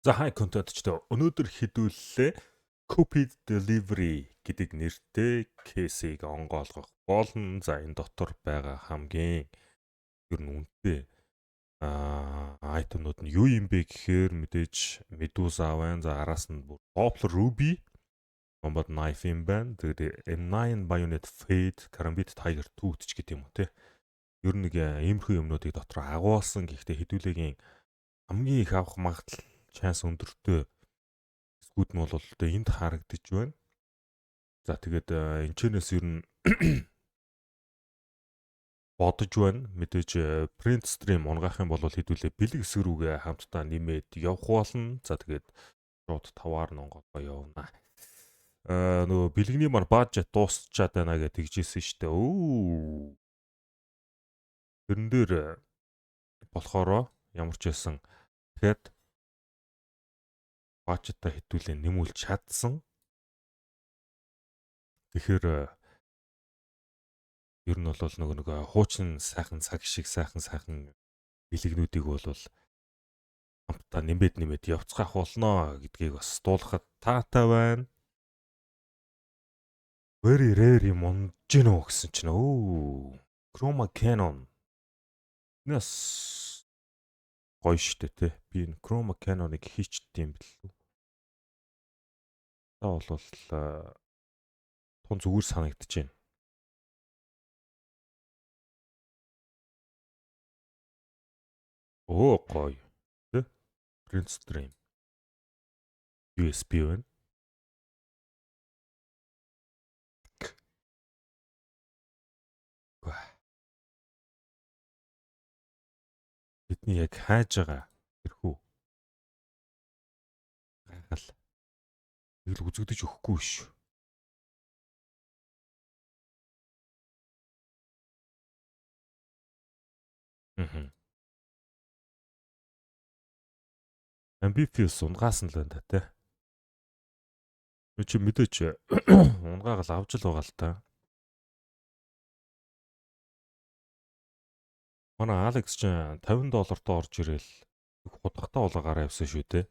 За хай контентчтой өнөөдөр хэдүүллээ Cupid Delivery гэдэг нэртэй кейсийг онгоолгох болно. За энэ дотор байгаа хамгийн ер нь үнэтэй айтемнууд нь юу юм бэ гэхээр мэдээж Medusa байна. За араас нь бүр Doppler Ruby, Combat Knife юм байна. Тэгээд M9 Bayonet Fade, Karambit Tiger Tooth ч гэдэг юм уу те. Ер нь нэг иймэрхүү юмнуудыг дотор агуулсан. Гэхдээ хэдүүлээгийн хамгийн их авах магадлал шанс өндөртэй эсгүүд нь бол одоо энд харагдаж байна. За тэгээд энэчнээс ер нь бодож байна. Мэдээж print stream унгаах юм бол хэдүүлээ бэлэг эсэг рүүгээ хамтдаа нэмээд явах болно. За тэгээд шууд таваар нь онгоолгоо явна. Нөгөө бэлгэний мар бажет дуусчаад байна гэж тэгжсэн штэ. Өө. Тэрэн дээр болохоро ямар ч байсан тэгэхэд бажетаа хэдүүлээ нэмүүлж чадсан. Тэгэхээр ер нь бол нэг хуучин сайхан цаг шиг сайхан бэлэгнүүдийг бол хамтдаа нэмээд явцгаах болно гэдгийг бас дуулахад таатай байна. Very rare юм унж гинөө гэсэн чинь Chroma Canon. Нэс гоё штэ те. Би энэ Chroma Canon-ыг хийчихдээ юм бэл. Та бол тун зүгээр санагдаж байна. Гоё. Тэ? Print stream. USB байна. Бидний яг хайж байгаа тэрхүү гайхал нэг л үзэгдэж өгөхгүй шүү. Ambitious унгаасан л байна та те. Чи мэдээч унгаагаал авч л байгаа л та. Манай Алекс ч $50 орж ирэл хутгахтаа уулгаараа явсан шүү те.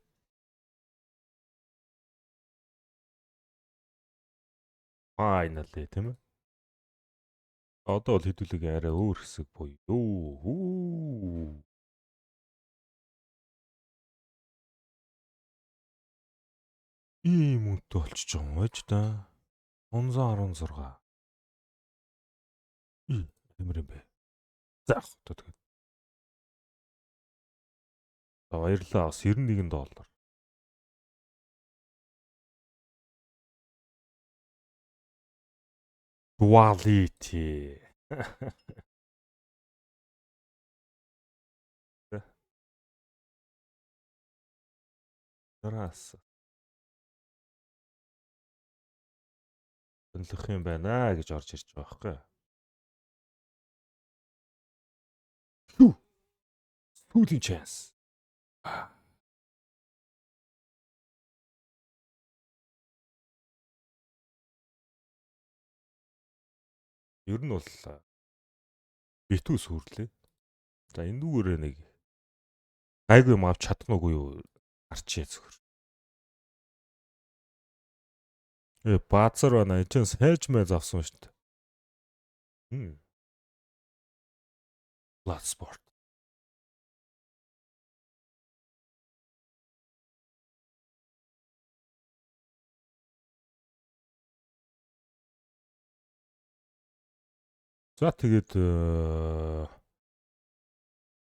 Finally тийм ээ. Одоо л хэдүүлэг арай өөр хэсэг буюу. Ийм үнэтэй болчих жоон байж та. 116. Ямар юм бэ? За яг одоо тэгээд. За баярлалаа бас $91. Quality. Тэрас. Тэнлэх юм байна гэж орж ирж байгаа байхгүй. Сүүлийн chance. Ер нь бол битүү сүрлээ. За энэ дүүгээрээ нэг гайгүй юм авч чадах нүггүй юу? Арчээ зөвхөр. Баазар байна. Энд чинь сайж мэ завсан шүү дээ. Bloodsport. За тэгээд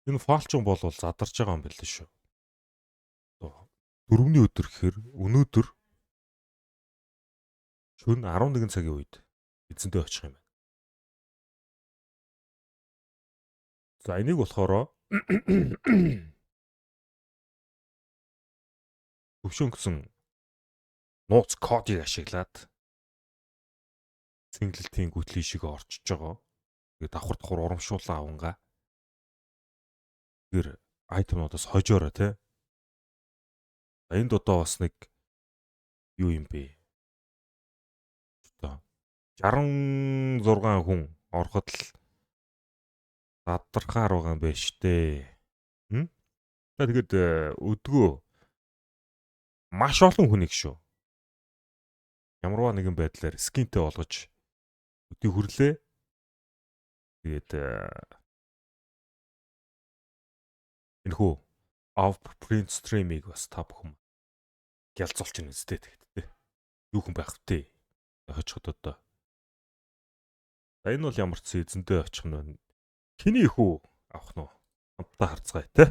энэ фалчун бол задарч байгаа юм байна лээ шүү. 4-ний өдөр гэхээр өнөөдөр шөнө 11 цагийн үед эзэнтэй очих юм байна. За энийг болохоор төвшөнгөсөн нууц кодыг ашиглаад цэнгэлтийн гүтлийн шиг орчиж байгаа. Тэгээд давхар урамшуулсан авангаа. Тэр айтемнуудаас хожоорой те. Энд одоо бас нэг юу юм бэ? 66 хүн ороход л задрахаар байгаа юм байна штэ. Тэгээд өдгөө Маш олон хүнийг шүү. Ямарваа нэгэн байдлаар скинтэй болгож өдий хүрлээ. Тэгээд энэхүү off-print stream-ийг бас та бүхэн гялцуулж байна үстэй тэгтээ. Юу хүн байх втэ. Очиход одоо. За энэ бол ямар ч season-тэй очих нь байна. Хиний их үү авах нь хамтдаа харцгаая те.